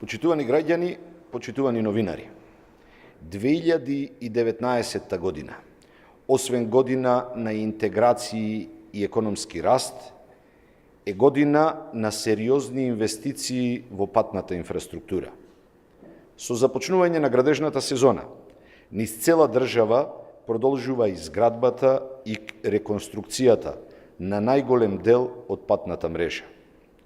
Почитувани граѓани, почитувани новинари, 2019 година, освен година на интеграции и економски раст, е година на сериозни инвестиции во патната инфраструктура. Со започнување на градежната сезона, низ цела држава продолжува изградбата и реконструкцијата на најголем дел од патната мрежа.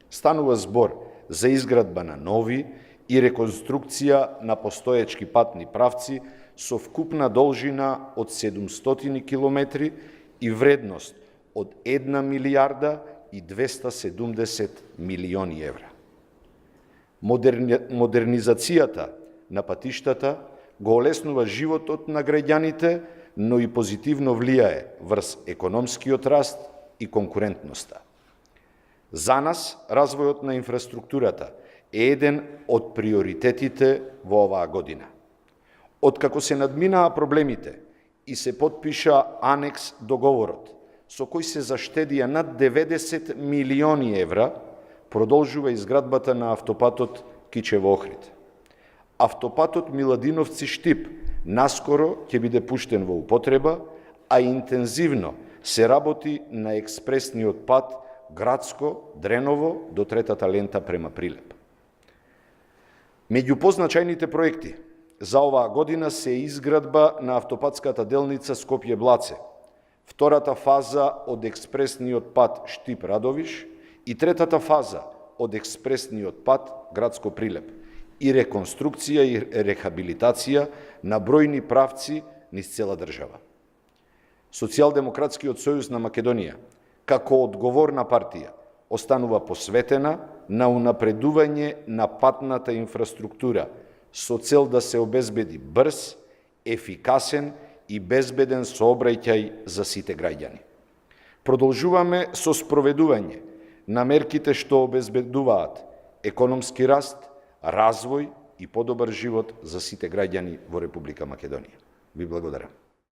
Станува збор за изградба на нови и реконструкција на постоечки патни правци со вкупна должина од 700 километри и вредност од 1 милијарда и 270 милиони евра. Модернизацијата на патиштата го олеснува животот на граѓаните, но и позитивно влијае врз економскиот раст и конкурентноста. За нас, развојот на инфраструктурата е еден од приоритетите во оваа година. Откако се надминаа проблемите и се потпиша анекс договорот, со кој се заштедија над 90 милиони евра, продолжува изградбата на автопатот Кичево-Охрид. Автопатот Миладиновци-Штип наскоро ќе биде пуштен во употреба, а интензивно се работи на експресниот пат Градско-Дреново до третата лента према Прилеп. Меѓу позначајните проекти за оваа година се изградба на автопатската делница Скопје-Блаце, втората фаза од експресниот пат Штип-Радовиш и третата фаза од експресниот пат Градско-Прилеп и реконструкција и рехабилитација на бројни правци низ цела држава. Социјалдемократскиот сојуз на Македонија, како одговорна партија, останува посветена на унапредување на патната инфраструктура со цел да се обезбеди брз, ефикасен и безбеден сообраќај за сите граѓани. Продолжуваме со спроведување на мерките што обезбедуваат економски раст, развој и подобар живот за сите граѓани во Република Македонија. Ви благодарам.